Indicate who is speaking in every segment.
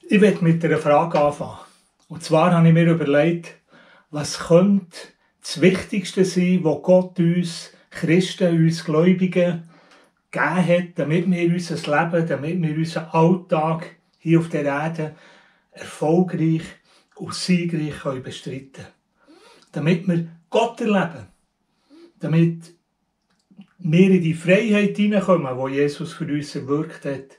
Speaker 1: Ich werde mit einer Frage anfangen. Und zwar habe ich mir überlegt, was könnte das Wichtigste sein, was Gott uns Christen, uns Gläubigen gegeben hat, damit wir unser Leben, damit wir unseren Alltag hier auf der Erde erfolgreich und siegreich bestreiten können. Damit wir Gott erleben. Damit wir in die Freiheit hineinkommen, die Jesus für uns erwirkt hat.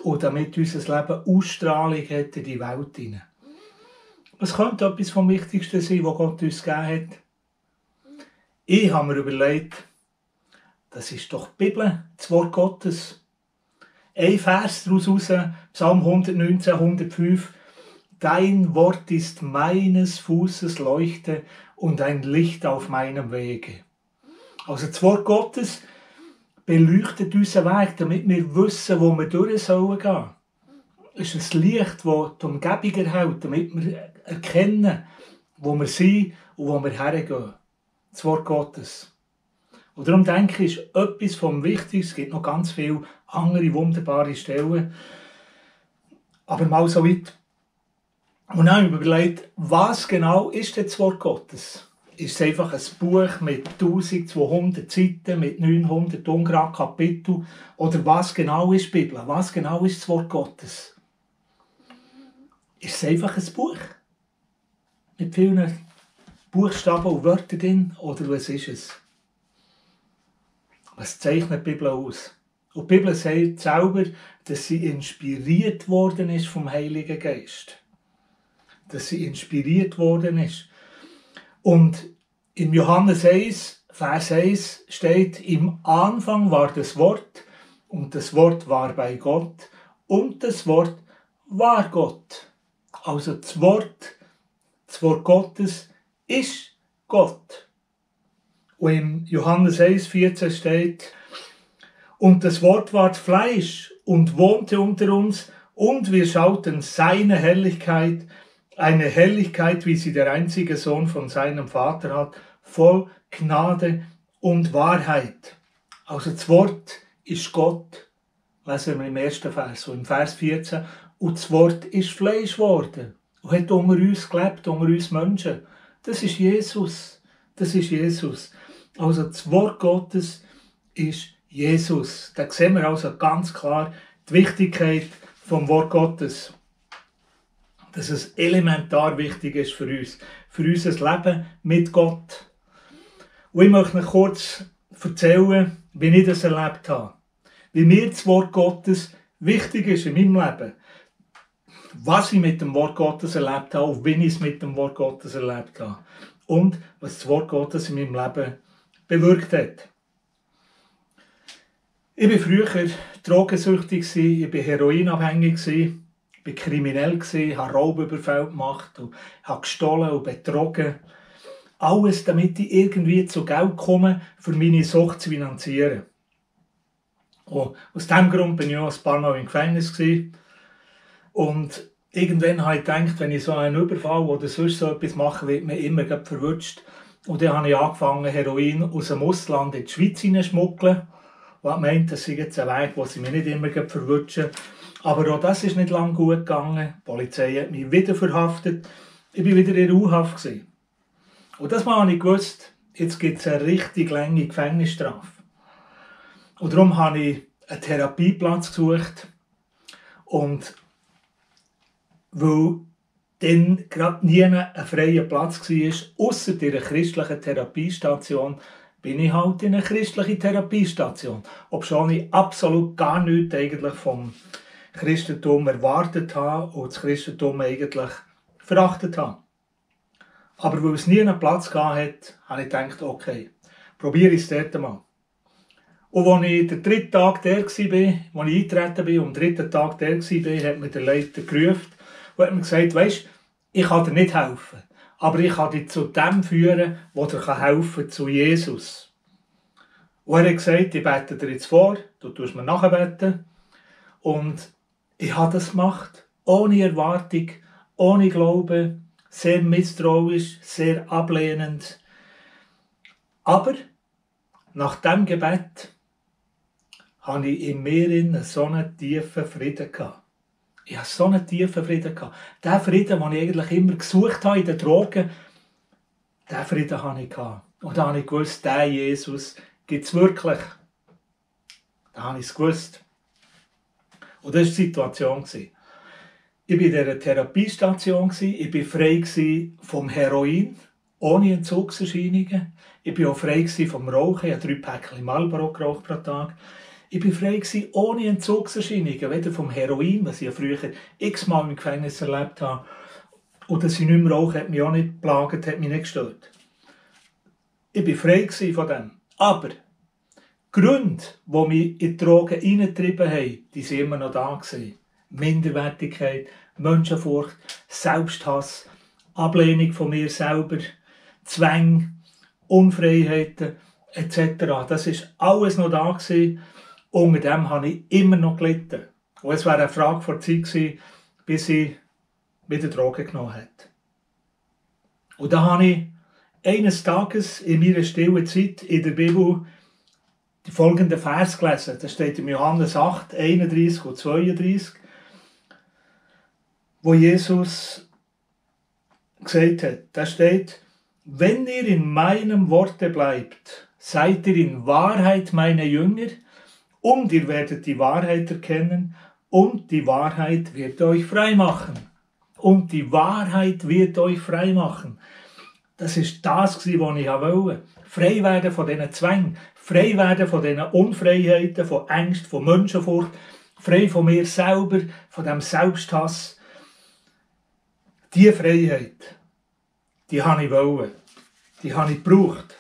Speaker 1: Und damit unser Leben Ausstrahlung hat in die Welt hinein. Was könnte etwas vom Wichtigsten sein, was Gott uns gegeben hat? Ich habe mir überlegt, das ist doch die Bibel, das Wort Gottes. Ein Vers daraus raus, Psalm 119, 105. Dein Wort ist meines Fußes Leuchte und ein Licht auf meinem Wege. Also das Wort Gottes beleuchtet unseren Weg, damit wir wissen, wo wir durch sollen gehen. Es ist ein Licht, das die Umgebung erhält, damit wir erkennen, wo wir sind und wo wir hergehen. Das Wort Gottes. Und darum denke ich, ist etwas vom Wichtigsten. Es gibt noch ganz viele andere wunderbare Stellen. Aber mal so weit. Und dann habe ich mir überlegt, was genau ist denn das Wort Gottes? Ist es einfach ein Buch mit 1200 Seiten, mit 900 ungerade Kapitel? Oder was genau ist die Bibel? Was genau ist das Wort Gottes? Ist es einfach ein Buch? Mit vielen Buchstaben und Wörtern drin? Oder was ist es? Was zeichnet die Bibel aus? Und die Bibel sagt selber, dass sie inspiriert worden ist vom Heiligen Geist. Dass sie inspiriert worden ist. Und in Johannes 1, Vers 1 steht, im Anfang war das Wort und das Wort war bei Gott und das Wort war Gott. Also das Wort Gottes ist Gott. Und in Johannes 1, 14 steht, und das Wort ward Fleisch und wohnte unter uns und wir schauten seine Herrlichkeit, eine Herrlichkeit, wie sie der einzige Sohn von seinem Vater hat, voll Gnade und Wahrheit. Also das Wort ist Gott. Lesen wir im ersten Vers, so im Vers 14. Und das Wort ist Fleisch geworden und hat unter uns gelebt, unter uns Menschen. Das ist Jesus. Das ist Jesus. Also das Wort Gottes ist Jesus. Da sehen wir also ganz klar die Wichtigkeit vom Wort Gottes. Dass es elementar wichtig ist für unser Leben mit Gott. Und ich möchte euch kurz erzählen, wie ich das erlebt habe. Wie mir das Wort Gottes wichtig ist in meinem Leben. Was ich mit dem Wort Gottes erlebt habe und wie ich es mit dem Wort Gottes erlebt habe. Und was das Wort Gottes in meinem Leben bewirkt hat. Ich war früher drogensüchtig, ich war heroinabhängig, ich war kriminell, habe Raubüberfälle gemacht, habe gestohlen und betrogen. Alles, damit ich irgendwie zu Geld komme, für meine Sucht zu finanzieren. Und aus diesem Grund bin ich auch ein paar Mal im Gefängnis gewesen. Und irgendwann habe ich gedacht, wenn ich so einen Überfall oder sonst so etwas mache, wird man immer verwutscht. Und dann habe ich angefangen, Heroin aus dem Ausland in die Schweiz hineinzuschmuggeln. Und ich meinte, das sei jetzt ein Weg, wo sie mich nicht immer verwutschen. Aber auch das ist nicht lange gut gegangen. Die Polizei hat mich wieder verhaftet. Ich war wieder in U-Haft. Und das Mal habe ich gewusst, jetzt gibt es eine richtig lange Gefängnisstrafe. Und darum habe ich einen Therapieplatz gesucht. Und weil dann gerade nie ein freier Platz war, ausser in einer christlichen Therapiestation, bin ich halt in einer christlichen Therapiestation. Obschon ich absolut gar nichts eigentlich vom Christentum erwartet habe und das Christentum eigentlich verachtet habe. Aber weil es nie einen Platz gab, habe ich gedacht, okay, probiere ich es dort mal. Und als ich den dritten Tag der war, als ich eingetreten bin, am dritten Tag der war, hat mir der Leiter gerufen und hat mir gesagt, weisst, ich kann dir nicht helfen, aber ich kann dich zu dem führen, der dir helfen kann, zu Jesus. Und er hat gesagt, ich bete dir jetzt vor, du tust mir nachbeten. Und ich habe das gemacht, ohne Erwartung, ohne Glauben, sehr misstrauisch, sehr ablehnend. Aber nach dem Gebet hatte ich in mir so einen tiefen Frieden gehabt. Ich hatte so einen tiefen Frieden. Den Frieden, den ich eigentlich immer gesucht habe in den Drogen, diesen Frieden hatte ich. Und da habe ich gewusst, der Jesus gibt es wirklich. Da habe ich es gewusst. Und das war die Situation. Ich war in dieser Therapiestation, ich war frei vom Heroin, ohne Entzugserscheinungen. Ich war auch frei vom Rauchen, ich habe 3 Päckchen Marlboro geraucht pro Tag. Ich war frei ohne Entzugserscheinungen, weder vom Heroin, was ich ja früher x-mal im Gefängnis erlebt habe, und dass ich nicht mehr rauche, hat mich auch nicht geplagt, hat mich nicht gestört. Ich war frei von dem. Aber die Gründe, die mich in die Drogen hineingetrieben haben, die waren immer noch da. Minderwertigkeit, Menschenfurcht, Selbsthass, Ablehnung von mir selber, Zwänge, Unfreiheiten etc. Das war alles noch da. Unter dem habe ich immer noch gelitten. Und es wäre eine Frage der Zeit gewesen, bis ich wieder Drogen genommen habe. Und da habe ich eines Tages in meiner stillen Zeit in der Bibel die folgenden Vers gelesen. Das steht in Johannes 8, 31 und 32, wo Jesus gesagt hat. Da steht: Wenn ihr in meinem Worte bleibt, seid ihr in Wahrheit meine Jünger, und ihr werdet die Wahrheit erkennen, und die Wahrheit wird euch frei machen. Und die Wahrheit wird euch frei machen. Das ist das, was ich wollte. Frei werden von diesen Zwängen, frei werden von diesen Unfreiheiten, von Ängsten, von Menschenfurcht, frei von mir selber, von dem Selbsthass. Diese Freiheit, die habe ich wollen. Die habe ich gebraucht.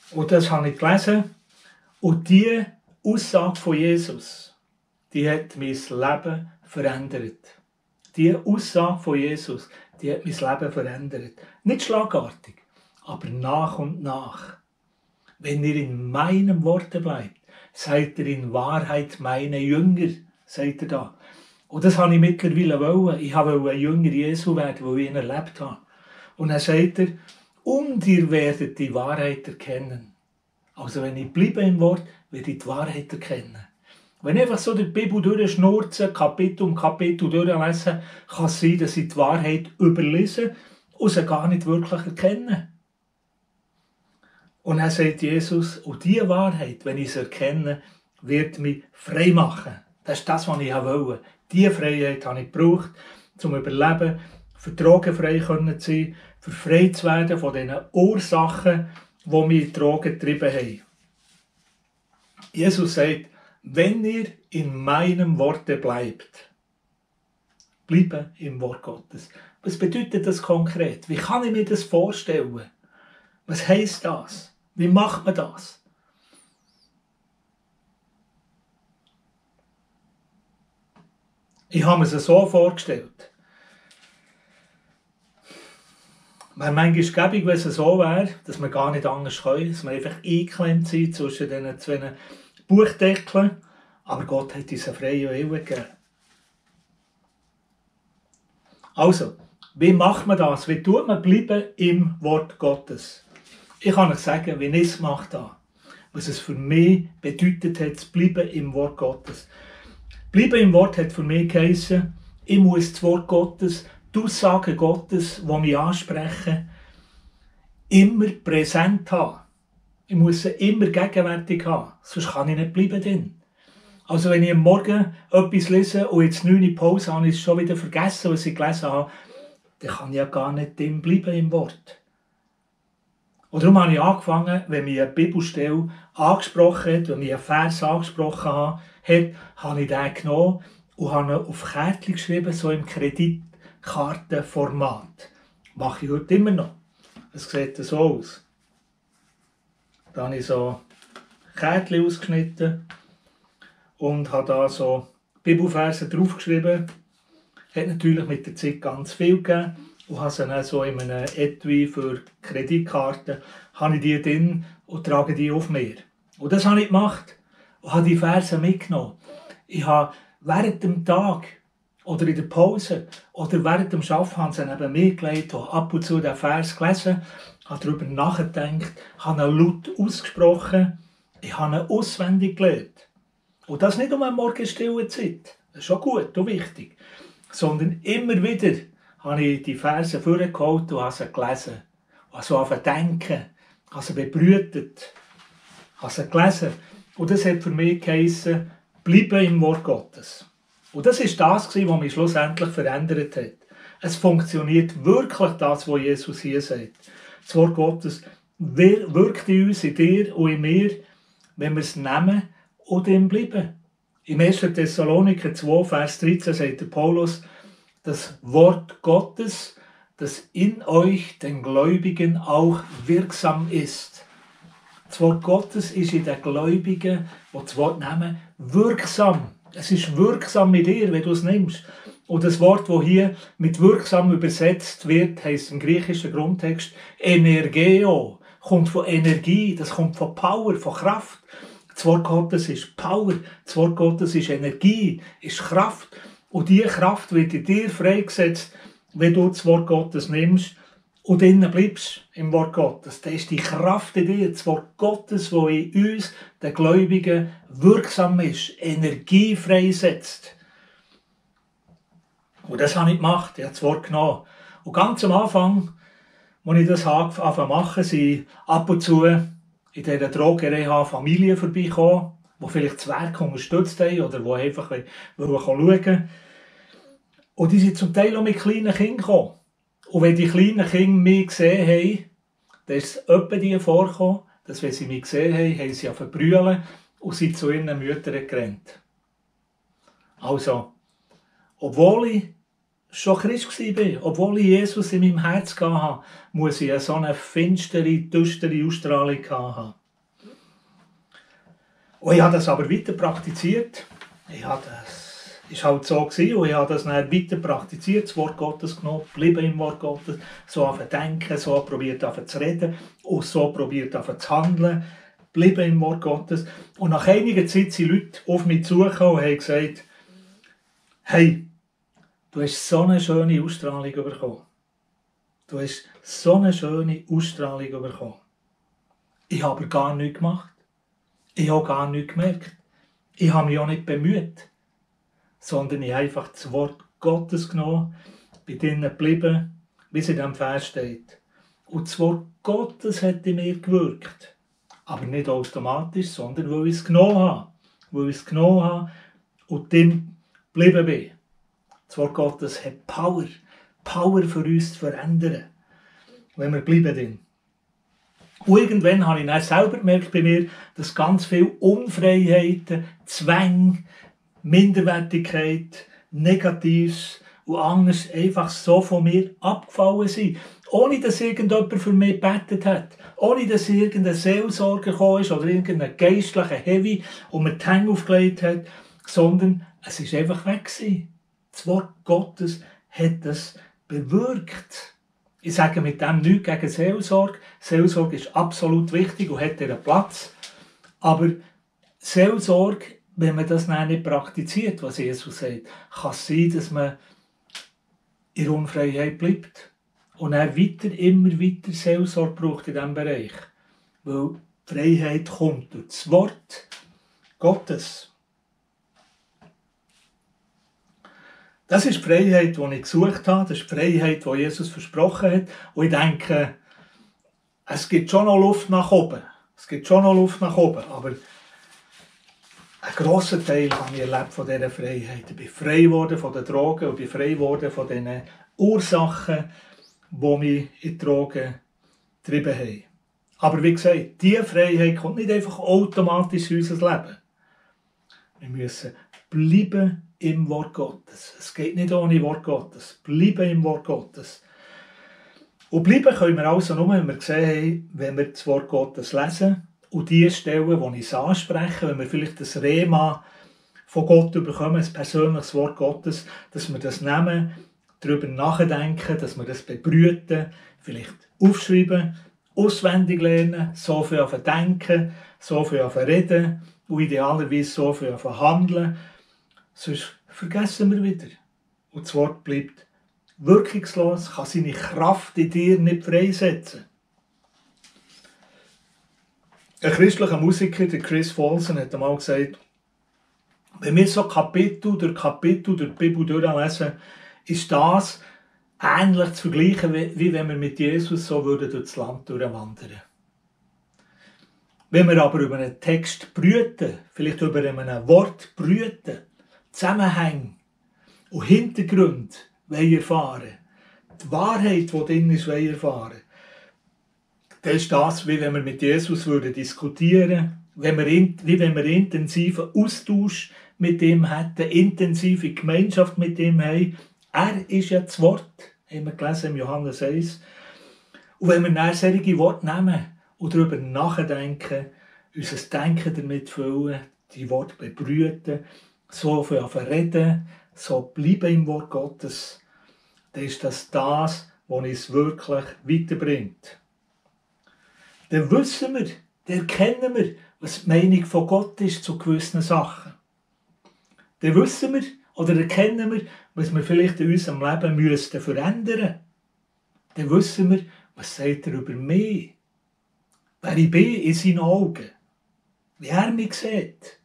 Speaker 1: Und das habe ich gelesen. Und diese Aussage von Jesus, die hat mein Leben verändert. Diese Aussage von Jesus, die hat mein Leben verändert. Nicht schlagartig, aber nach und nach. Wenn ihr in meinem Worte bleibt, seid ihr in Wahrheit meine Jünger, sagt er da. Und das habe ich mittlerweile wollen. Ich wollte ein Jünger Jesu werden, weil ich ihn erlebt habe. Und dann sagt er, und ihr werdet die Wahrheit erkennen. Also wenn ich bleibe im Wort, werde ich die Wahrheit erkennen. Wenn ich einfach so die Bibel durchschnurze, Kapitel um Kapitel durchlese, kann es sein, dass ich die Wahrheit überlese und sie gar nicht wirklich erkenne. Und dann sagt Jesus, und diese Wahrheit, wenn ich sie erkenne, wird mich frei machen. Das ist das, was ich wollte. Diese Freiheit habe ich gebraucht, zum Überleben, für drogenfrei zu sein, für frei zu werden von diesen Ursachen, die mich in Drogen getrieben haben. Jesus sagt, wenn ihr in meinem Worte bleibt, bleiben im Wort Gottes. Was bedeutet das konkret? Wie kann ich mir das vorstellen? Was heisst das? Wie macht man das? Ich habe mir es so vorgestellt. Wäre manchmal gäbig, wenn es so wäre, dass wir gar nicht anders können, dass wir einfach eingeklemmt sind zwischen diesen 2 Buchdeckeln. Aber Gott hat uns einen freien Willen gegeben. Also, wie macht man das? Wie tut man bleiben im Wort Gottes? Ich kann euch sagen, wie ich es gemacht habe. Was es für mich bedeutet hat, zu bleiben im Wort Gottes. Bleiben im Wort hat für mich geheissen, ich muss das Wort Gottes, die Aussagen Gottes, die mich ansprechen, immer präsent haben. Ich muss sie immer gegenwärtig haben, sonst kann ich nicht bleiben drin. Also wenn ich am Morgen etwas lese und jetzt 9 Uhr Pause habe, ich es schon wieder vergessen, was ich gelesen habe, dann kann ich ja gar nicht drin bleiben im Wort. Und darum habe ich angefangen, wenn mich eine Bibelstelle angesprochen hat, wenn mich ein Vers angesprochen hat, habe ich den genommen und habe ihn auf Kärtchen geschrieben, so im Kreditkartenformat. Mache ich heute immer noch. Es sieht so aus. Da habe ich so Kärtchen ausgeschnitten und habe da so Bibelverse draufgeschrieben. Hat natürlich mit der Zeit ganz viel gegeben. Und habe sie dann so in einem Etui für Kreditkarten, habe ich die drin und trage die auf mir. Und das habe ich gemacht und habe die Verse mitgenommen. Ich habe während dem Tag oder in der Pause oder während dem Arbeiten haben sie neben mir gelegt und ab und zu den Vers gelesen, habe darüber nachgedacht, habe ihn laut ausgesprochen, ich habe ihn auswendig gelernt. Und das nicht um eine morgenstille Zeit, Das ist schon gut und wichtig. Sondern immer wieder habe ich die Verse vorgeholt und habe sie gelesen. Also angefangen zu denken, habe sie bebrütet, habe sie gelesen. Und das hat für mich geheissen, bleiben im Wort Gottes. Und das ist das, was mich schlussendlich verändert hat. Es funktioniert wirklich das, was Jesus hier sagt. Das Wort Gottes wirkt in uns, in dir und in mir, wenn wir es nehmen und ihm bleiben. Im 1. Thessaloniker 2, Vers 13 sagt der Paulus, das Wort Gottes, das in euch, den Gläubigen, auch wirksam ist. Das Wort Gottes ist in den Gläubigen, die das Wort nehmen, wirksam. Es ist wirksam mit dir, wenn du es nimmst. Und das Wort, das hier mit wirksam übersetzt wird, heisst im griechischen Grundtext Energeo. Kommt von Energie, das kommt von Power, von Kraft. Das Wort Gottes ist Power, das Wort Gottes ist Energie, ist Kraft. Und diese Kraft wird in dir freigesetzt, wenn du das Wort Gottes nimmst und drinnen bleibst im Wort Gottes. Das ist die Kraft in dir, das Wort Gottes, das in uns, den Gläubigen, wirksam ist, Energie freisetzt. Und das habe ich gemacht, ich habe das Wort genommen. Und ganz am Anfang, als ich das angefangen zu machen, sind ab und zu in dieser Drogenreha Familien vorbeigekommen, die vielleicht das Werk unterstützt haben oder die einfach schauen wollen. Und die sind zum Teil auch mit kleinen Kindern gekommen. Und wenn die kleinen Kinder mich gesehen haben, dann ist es etwa die vorgekommen, dass wenn sie mich gesehen haben sie angefangen zu brüllen und sind zu ihren Müttern gerannt. Also, obwohl ich schon Christ war, obwohl ich Jesus in meinem Herz hatte, muss ich so eine finstere, düstere Ausstrahlung haben. Und ich habe das aber weiter praktiziert. Das war halt so gewesen, und ich habe das dann weiter praktiziert, das Wort Gottes genommen, bleiben im Wort Gottes, so anfangen zu denken, so probiert anfangen zu reden und so probiert anfangen zu handeln, bleiben im Wort Gottes. Und nach einiger Zeit sind Leute auf mich zugekommen und haben gesagt, hey, du hast so eine schöne Ausstrahlung bekommen. Du hast so eine schöne Ausstrahlung bekommen. Ich habe aber gar nichts gemacht. Ich habe gar nichts gemerkt. Ich habe mich auch nicht bemüht. Sondern ich habe einfach das Wort Gottes genommen, bin drinnen geblieben, wie es in diesem Vers steht. Und das Wort Gottes hat in mir gewirkt. Aber nicht automatisch, sondern weil ich es genommen habe. Weil ich es genommen habe und dann geblieben bin. Das Wort Gottes hat Power. Power für uns zu verändern. Wenn wir bleiben drin. Und irgendwann habe ich dann selber gemerkt bei mir, dass ganz viele Unfreiheiten, Zwänge, Minderwertigkeit, Negatives und anderes einfach so von mir abgefallen sind. Ohne dass irgendjemand für mich gebetet hat. Ohne dass irgendein Seelsorger gekommen ist oder irgendein geistlicher Heavy und mir die Hände aufgelegt hat. Sondern es ist einfach weg gewesen. Das Wort Gottes hat das bewirkt. Ich sage mit dem nichts gegen Seelsorge. Seelsorge ist absolut wichtig und hat ihren Platz. Aber Seelsorge, wenn man das nicht praktiziert, was Jesus sagt, kann es sein, dass man in Unfreiheit bleibt. Und er immer weiter Seelsorge braucht in diesem Bereich. Weil die Freiheit kommt durch das Wort Gottes. Das ist die Freiheit, die ich gesucht habe. Das ist die Freiheit, die Jesus versprochen hat. Und ich denke, es gibt schon noch Luft nach oben. Aber ein grosser Teil habe ich erlebt von dieser Freiheit. Ich bin frei geworden von den Drogen und bin frei geworden von diesen Ursachen, die mich in die Drogen getrieben haben. Aber wie gesagt, diese Freiheit kommt nicht einfach automatisch in unser Leben. Wir müssen bleiben im Wort Gottes. Es geht nicht ohne Wort Gottes. Bleiben im Wort Gottes. Und bleiben können wir also nur, wenn wir gesehen haben, wenn wir das Wort Gottes lesen und die Stellen, wo ich es anspreche, wenn wir vielleicht das Rema von Gott bekommen, ein persönliches Wort Gottes, dass wir das nehmen, darüber nachdenken, dass wir das bebrüten, vielleicht aufschreiben, auswendig lernen, so viel denken, so viel reden und idealerweise so viel handeln. Sonst vergessen wir wieder. Und das Wort bleibt wirkungslos, kann seine Kraft in dir nicht freisetzen. Ein christlicher Musiker, der Chris Folsom, hat einmal gesagt, Wenn wir so Kapitel durch die Bibel durchlesen, ist das ähnlich zu vergleichen, wie wenn wir mit Jesus so durch das Land durchwandern. Wenn wir aber über einen Text brüten, vielleicht über ein Wort brüten, Zusammenhänge und Hintergründe erfahren, die Wahrheit, die drin ist, erfahren, dann ist das, wie wenn wir mit Jesus diskutieren würden, wie wenn wir intensiven Austausch mit ihm hätten, intensive Gemeinschaft mit ihm haben. Er ist ja das Wort, haben wir gelesen im Johannes 1. Und wenn wir dann solche Worte nehmen und darüber nachdenken, unser Denken damit füllen, die Worte bebrüten, so reden, so bleiben im Wort Gottes, dann ist das, was uns wirklich weiterbringt. Dann wissen wir, dann erkennen wir, was die Meinung von Gott ist zu gewissen Sachen. Dann wissen wir oder erkennen wir, was wir vielleicht in unserem Leben verändern müssten. Dann wissen wir, was sagt er über mich? Wer ich bin in seinen Augen. Wie er mich sieht.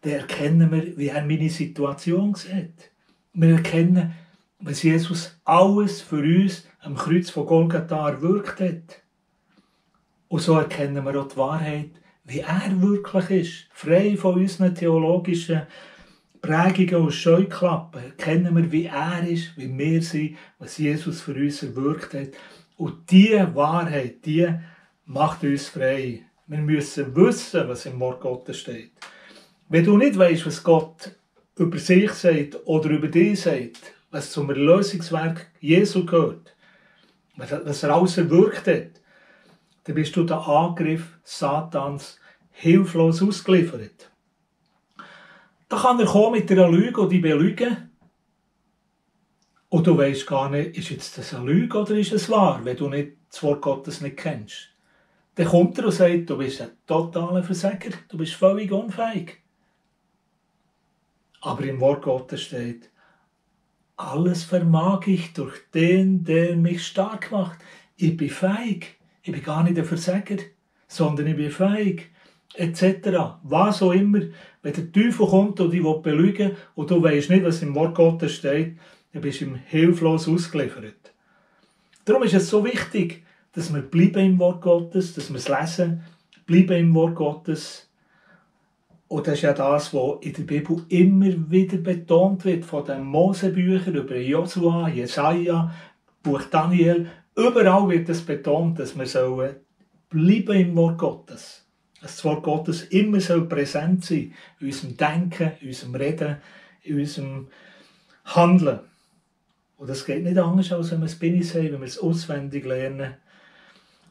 Speaker 1: Dann erkennen wir, wie er meine Situation sieht. Wir erkennen, was Jesus alles für uns am Kreuz von Golgatha erwirkt hat. Und so erkennen wir auch die Wahrheit, wie er wirklich ist. Frei von unseren theologischen Prägungen und Scheuklappen erkennen wir, wie er ist, wie wir sind, was Jesus für uns erwirkt hat. Und diese Wahrheit, die macht uns frei. Wir müssen wissen, was im Wort Gottes steht. Wenn du nicht weißt, was Gott über sich sagt oder über dich sagt, was zum Erlösungswerk Jesu gehört, was er alles erwirkt hat, dann bist du den Angriff Satans hilflos ausgeliefert. Da kann er kommen mit einer Lüge und dich belügen. Und du weisst gar nicht, ist jetzt das eine Lüge oder ist es wahr, wenn du nicht das Wort Gottes nicht kennst. Dann kommt er und sagt, du bist ein totaler Versager, du bist völlig unfähig. Aber im Wort Gottes steht, alles vermag ich durch den, der mich stark macht. Ich bin fähig. Ich bin gar nicht ein Versager, sondern ich bin fähig. Etc. Was auch immer. Wenn der Teufel kommt und dich belügen will und du weisst nicht, was im Wort Gottes steht, dann bist du ihm hilflos ausgeliefert. Darum ist es so wichtig, dass wir bleiben im Wort Gottes, dass wir es lesen, bleiben im Wort Gottes. Und das ist ja das, was in der Bibel immer wieder betont wird, von den Mosebüchern über Josua, Jesaja, Buch Daniel. Überall wird es betont, dass wir bleiben im Wort Gottes. Dass das Wort Gottes immer präsent sein soll, in unserem Denken, in unserem Reden, in unserem Handeln. Und das geht nicht anders, als wenn wir es Binnis haben, wenn wir es auswendig lernen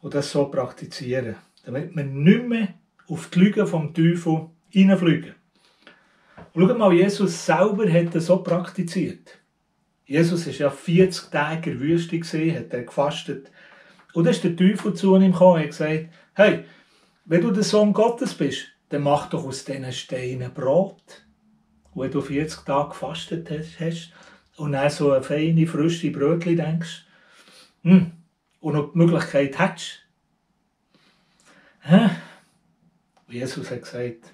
Speaker 1: und das so praktizieren. Damit wir nicht mehr auf die Lüge vom Teufel hineinfliegen. Und schaut mal, Jesus selber hat das so praktiziert. Jesus war ja 40 Tage in der Wüste, hat er gefastet. Und dann ist der Teufel zu ihm gekommen und hat gesagt, hey, wenn du der Sohn Gottes bist, dann mach doch aus diesen Steinen Brot. Und wenn du 40 Tage gefastet hast und dann so eine feine, frische Brötchen denkst, und noch die Möglichkeit hättest. Und Jesus hat gesagt,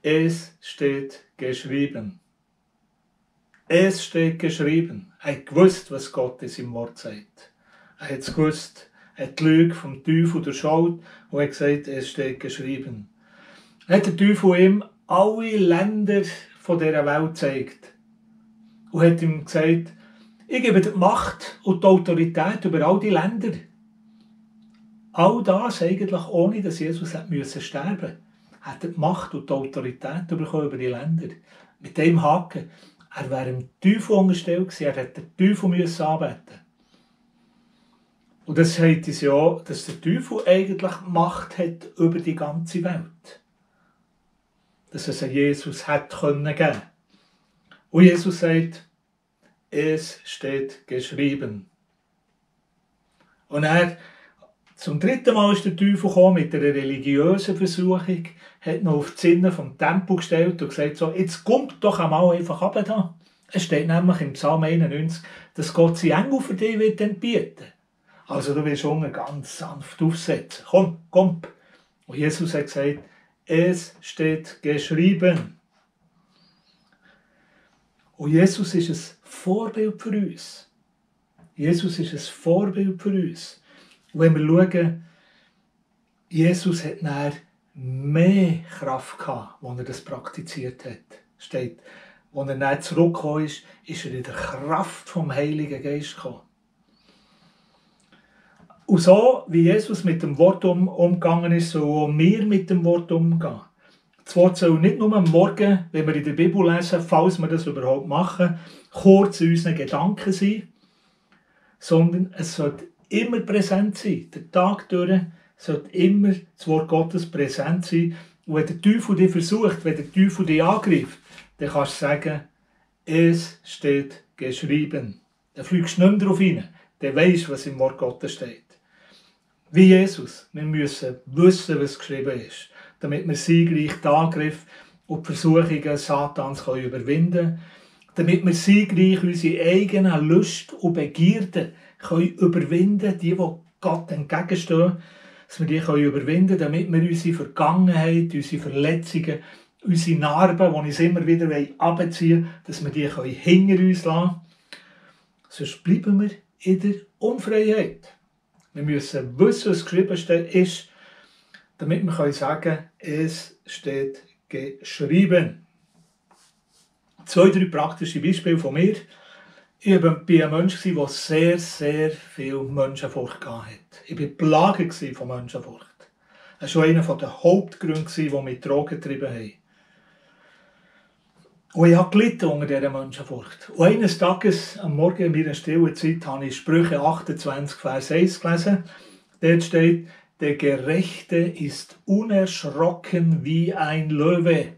Speaker 1: es steht geschrieben. Es steht geschrieben. Er hat gewusst, was Gott in seinem Wort sagt. Er hat es gewusst. Er hat die Lüge vom Teufel durchschaut und hat gesagt, es steht geschrieben. Er hat der Teufel ihm alle Länder von dieser Welt gezeigt. Und hat ihm gesagt, ich gebe dir die Macht und die Autorität über all die Länder. All das eigentlich ohne, dass Jesus sterben musste. Er hat die Macht und die Autorität bekommen über die Länder. Mit dem Haken. Er wäre dem Teufel unterstellt gewesen, er hätte den Teufel anbeten. Und das heißt es ja, dass der Teufel eigentlich Macht hat über die ganze Welt. Dass es einen Jesus hätte geben können. Und Jesus sagt, es steht geschrieben. Und er, zum dritten Mal ist der Teufel gekommen mit einer religiösen Versuchung, hat noch auf die Zinne vom Tempel gestellt und gesagt, so, jetzt kommt doch einmal einfach runter da. Es steht nämlich im Psalm 91, dass Gott seinen Engel für dich wird entbieten. Also du willst unten ganz sanft aufsetzen. Komm. Und Jesus hat gesagt, es steht geschrieben. Und Jesus ist ein Vorbild für uns. Jesus ist ein Vorbild für uns. Und wenn wir schauen, Jesus hat nachher mehr Kraft gehabt, als er das praktiziert hat. Steht, als er dann zurückgekommen ist, ist er in der Kraft vom Heiligen Geist gekommen. Und so, wie Jesus mit dem Wort umgegangen ist, so auch wir mit dem Wort umgehen. Das Wort soll nicht nur am Morgen, wenn wir in der Bibel lesen, falls wir das überhaupt machen, kurz in unseren Gedanken sein, sondern es sollte immer präsent sein. Der Tag durch sollte immer das Wort Gottes präsent sein. Und wenn der Teufel dich versucht, wenn der Teufel dich angreift, dann kannst du sagen, es steht geschrieben. Dann fliegst du nicht mehr darauf rein. Dann weisst du, was im Wort Gottes steht. Wie Jesus. Wir müssen wissen, was geschrieben ist, damit wir siegreich den Angriff und die Versuchungen Satans überwinden können, damit wir siegreich unsere eigenen Lust und Begierden überwinden können, die Gott entgegenstehen, dass wir die überwinden können, damit wir unsere Vergangenheit, unsere Verletzungen, unsere Narben, die uns immer wieder abziehen wollen, dass wir die hinter uns lassen. Sonst bleiben wir in der Unfreiheit. Wir müssen wissen, was geschrieben ist, damit wir sagen können, es steht geschrieben. 2, 3 praktische Beispiele von mir. Ich war ein Mensch, der sehr, sehr viel Menschenfurcht hatte. Ich war plaget von Menschenfurcht. Das war einer der Hauptgründe, die mich Drogen getrieben haben. Und ich habe gelitten unter dieser Menschenfurcht. Und eines Tages, am Morgen in meiner stillen Zeit, habe ich Sprüche 28, Vers 1 gelesen. Dort steht, der Gerechte ist unerschrocken wie ein Löwe.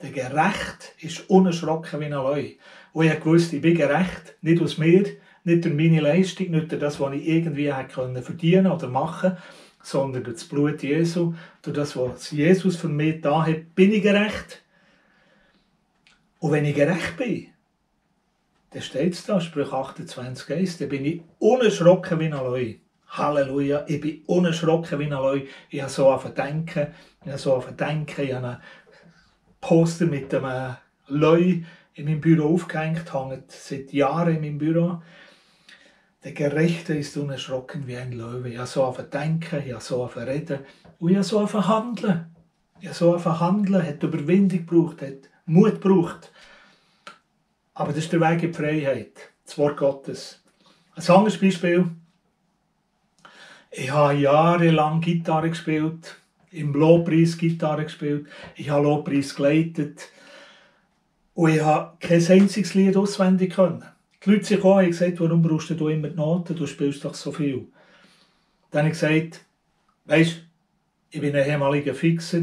Speaker 1: Der Gerechte ist unerschrocken wie ein Löwe. Und ich wusste, ich bin gerecht, nicht aus mir, nicht durch meine Leistung, nicht durch das, was ich irgendwie hätte verdienen oder machen, sondern durch das Blut Jesu, durch das, was Jesus für mich da hat, bin ich gerecht. Und wenn ich gerecht bin, dann steht es da, Sprüche 28,1, dann bin ich unerschrocken wie ein Löwe. Halleluja, ich bin unerschrocken wie ein Löwe. Ich habe so angefangen zu denken, ich habe einen Poster mit einem Löwe in meinem Büro aufgehängt, hängt seit Jahren in meinem Büro. Der Gerechte ist unerschrocken wie ein Löwe. Ich habe so angefangen zu denken, ich habe so angefangen zu reden und ich habe so angefangen zu handeln. Ich habe so angefangen zu handeln, hat Überwindung gebraucht, hat Mut gebraucht. Aber das ist der Weg in die Freiheit, das Wort Gottes. Ein anderes Beispiel. Ich habe jahrelang Gitarre gespielt, im Lobpreis Gitarre gespielt, ich habe Lobpreis geleitet und ich habe kein einziges Lied auswendig können. Die Leute sind gekommen und haben gesagt, warum brauchst du immer die Noten, du spielst doch so viel. Dann habe ich gesagt, weisst, ich bin ein ehemaliger Fixer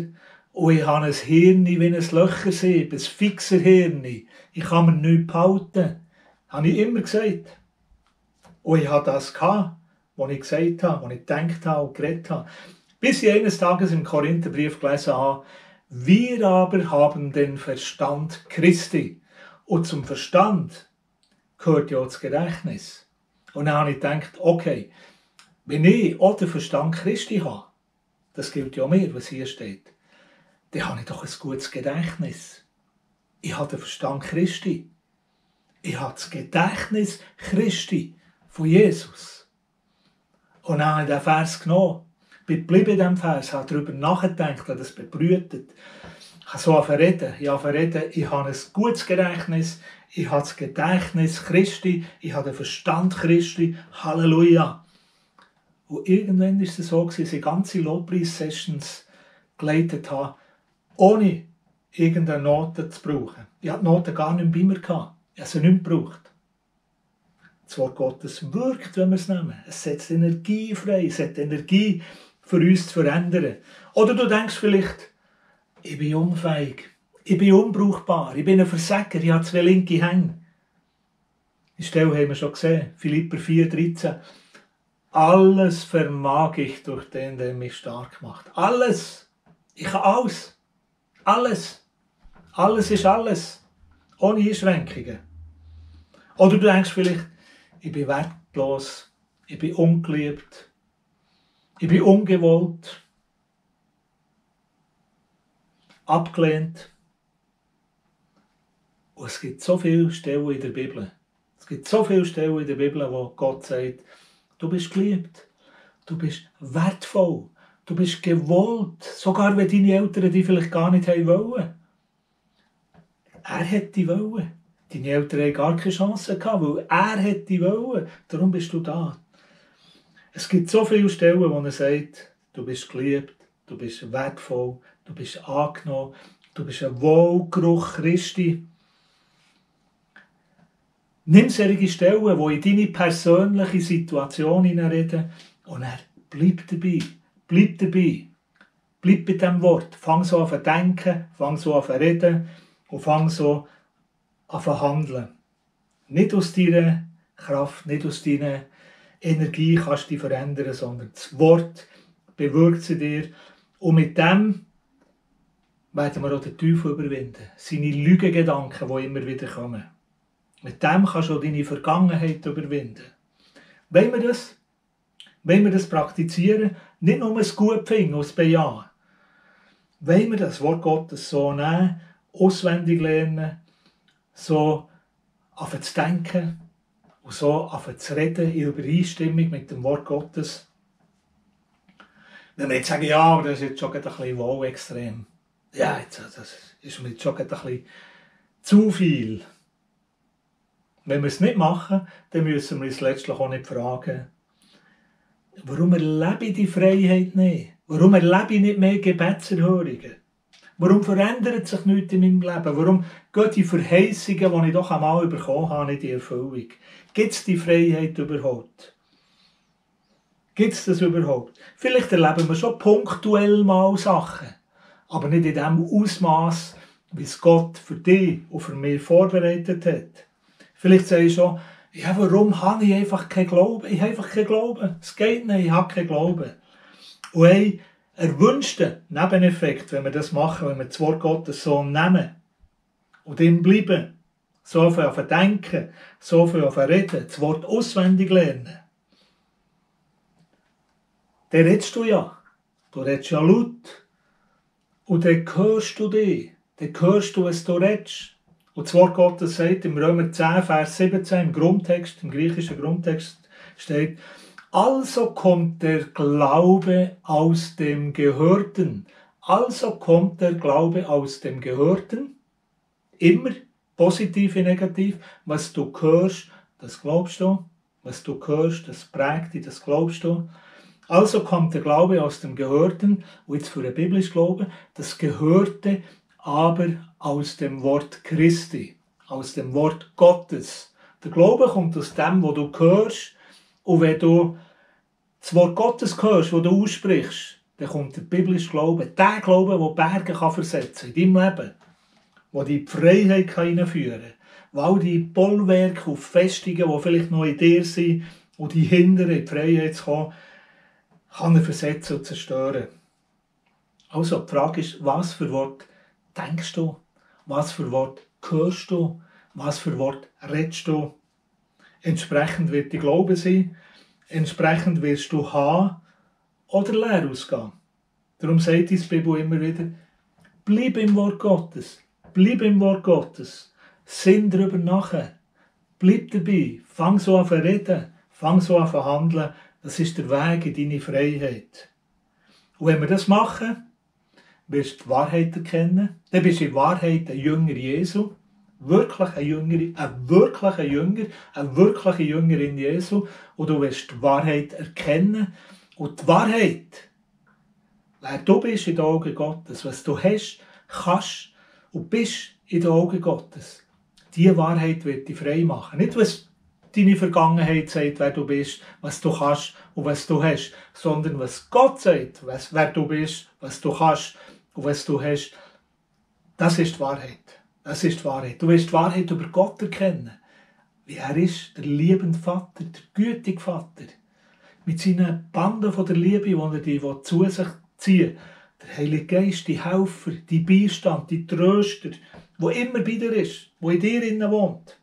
Speaker 1: und ich habe ein Hirn wie ein Löchersieb, ein Fixerhirn. Ich kann mir nichts behalten. Das habe ich immer gesagt. Und ich hatte das gehabt, was ich gesagt habe, was ich gedacht habe und geredet habe. Bis ich eines Tages im Korintherbrief gelesen habe, wir aber haben den Verstand Christi. Und zum Verstand gehört ja auch das Gedächtnis. Und dann habe ich gedacht, okay, wenn ich auch den Verstand Christi habe, das gilt ja mir, was hier steht, dann habe ich doch ein gutes Gedächtnis. Ich habe den Verstand Christi. Ich habe das Gedächtnis Christi von Jesus. Und dann habe ich den Vers genommen. Ich bin geblieben in diesem Vers, habe darüber nachgedacht, habe das bebrütet. Ich habe so reden. Ich habe ein gutes Gedächtnis. Ich habe das Gedächtnis Christi. Ich habe den Verstand Christi. Halleluja. Und irgendwann war es so, dass ich ganze Lobpreis-Sessions geleitet habe, ohne irgendeine Note zu brauchen. Ich hatte die Noten gar nicht bei mir gehabt. Ich habe sie nicht gebraucht. Das Wort Gottes wirkt, wenn wir es nehmen. Es setzt Energie frei, es hat Energie für uns zu verändern. Oder du denkst vielleicht, ich bin unfähig, ich bin unbrauchbar, ich bin ein Versager, ich habe 2 linke Hände. Die Stelle haben wir schon gesehen, Philipper 4,13. Alles vermag ich durch den, der mich stark macht. Alles. Ich kann alles. Alles. Alles ist alles. Ohne Einschränkungen. Oder du denkst vielleicht, ich bin wertlos, ich bin ungeliebt, ich bin ungewollt. abgelehnt. Und es gibt so viele Stellen in der Bibel. Es gibt so viele Stellen in der Bibel, wo Gott sagt, du bist geliebt, du bist wertvoll, du bist gewollt, sogar wenn deine Eltern dich vielleicht gar nicht wollen. Er hätte dich wollen. Deine Eltern haben gar keine Chance gehabt, weil er hätte dich wollen. Darum bist du da. Es gibt so viele Stellen, wo er sagt, du bist geliebt, du bist wertvoll, du bist angenommen, du bist ein Wohlgeruch Christi. Nimm solche Stellen, die in deine persönliche Situation hineinreden und er bleib dabei. Bleib dabei. Bleib bei diesem Wort. Fang so an zu denken, fang so an zu reden und fang so an zu handeln. Nicht aus deiner Kraft, nicht aus deiner Energie kannst du dich verändern, sondern das Wort bewirkt sie dir. Und mit dem werden wir auch den Teufel überwinden. Seine Lügengedanken, die immer wieder kommen. Mit dem kannst du auch deine Vergangenheit überwinden. Wollen wir das? Wollen wir das praktizieren? Nicht nur es gut finden und es bejahen. Wollen wir das Wort Gottes so nehmen, auswendig lernen, so anfangen zu denken und so anfangen zu reden in Übereinstimmung mit dem Wort Gottes? Wenn wir jetzt sagen, ja, aber das ist jetzt schon ein bisschen wohl extrem. Ja, das ist mir jetzt schon ein bisschen zu viel. Wenn wir es nicht machen, dann müssen wir uns letztlich auch nicht fragen, warum erlebe ich die Freiheit nicht? Warum erlebe ich nicht mehr Gebetserhörungen? Warum verändert sich nichts in meinem Leben? Warum gehen die Verheißungen, die ich doch einmal bekommen habe, nicht in Erfüllung? Gibt es die Freiheit überhaupt? Gibt es das überhaupt? Vielleicht erleben wir schon punktuell mal Sachen, aber nicht in dem Ausmaß, wie es Gott für dich und für mich vorbereitet hat. Vielleicht sagst du schon, ja, warum habe ich einfach keinen Glauben? Ich habe einfach keinen Glauben. Es geht nicht, ich habe keinen Glauben. Und ein erwünschter Nebeneffekt, wenn wir das machen, wenn wir das Wort Gottes so nehmen und drin bleiben, so viel auf denken, so viel auf reden, das Wort auswendig lernen, dann redest du ja. Du redest ja laut. Und dann hörst du dich. Dann hörst du, was du redest. Und das Wort Gottes sagt im Römer 10, Vers 17, im Grundtext, im griechischen Grundtext steht, also kommt der Glaube aus dem Gehörten. Also kommt der Glaube aus dem Gehörten. Immer positiv wie negativ. Was du hörst, das glaubst du. Was du hörst, das prägt dich, das glaubst du. Also kommt der Glaube aus dem Gehörten. Und jetzt für den biblischen Glauben, das Gehörte aber aus dem Wort Christi, aus dem Wort Gottes. Der Glaube kommt aus dem, was du hörst. Und wenn du das Wort Gottes hörst, das du aussprichst, dann kommt der biblische Glaube, der Glaube, der Berge versetzen kann in deinem Leben, der die Freiheit hineinführen kann, weil die Bollwerke und Festungen, die vielleicht noch in dir sind und die hindern, in die Freiheit zu kommen, kann er versetzen und zerstören. Also die Frage ist, was für Wort denkst du? Was für Wort hörst du? Was für Wort redest du? Entsprechend wird die Glaube sein. Entsprechend wirst du haben oder leer ausgehen. Darum sagt die Bibel immer wieder, bleib im Wort Gottes. Bleib im Wort Gottes. Sinn darüber nachher. Bleib dabei. Fang so an zu reden. Fang so an zu handeln. Das ist der Weg in deine Freiheit. Und wenn wir das machen, wirst du die Wahrheit erkennen. Dann bist du in Wahrheit ein Jünger Jesu. Wirklich ein Jünger, ein wirklicher Jünger, eine wirkliche Jüngerin Jesu. Und du wirst die Wahrheit erkennen. Und die Wahrheit, wer du bist in den Augen Gottes, was du hast, kannst und bist in den Augen Gottes, diese Wahrheit wird dich frei machen. Nicht, was deine Vergangenheit sagt, wer du bist, was du kannst und was du hast, sondern was Gott sagt, wer du bist, was du kannst und was du hast. Das ist die Wahrheit. Das ist die Wahrheit. Du wirst die Wahrheit über Gott erkennen. Wie er ist, der liebende Vater, der gütige Vater. Mit seinen Banden von der Liebe, die er dich zu sich ziehen will. Der Heilige Geist, die Helfer, die Beistand, die Tröster, wo immer bei dir ist, wo in dir innen wohnt.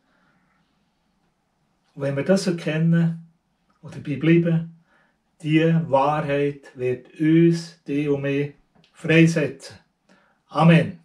Speaker 1: Und wenn wir das erkennen und dabei bleiben, die Wahrheit wird uns, dich und mich, freisetzen. Amen.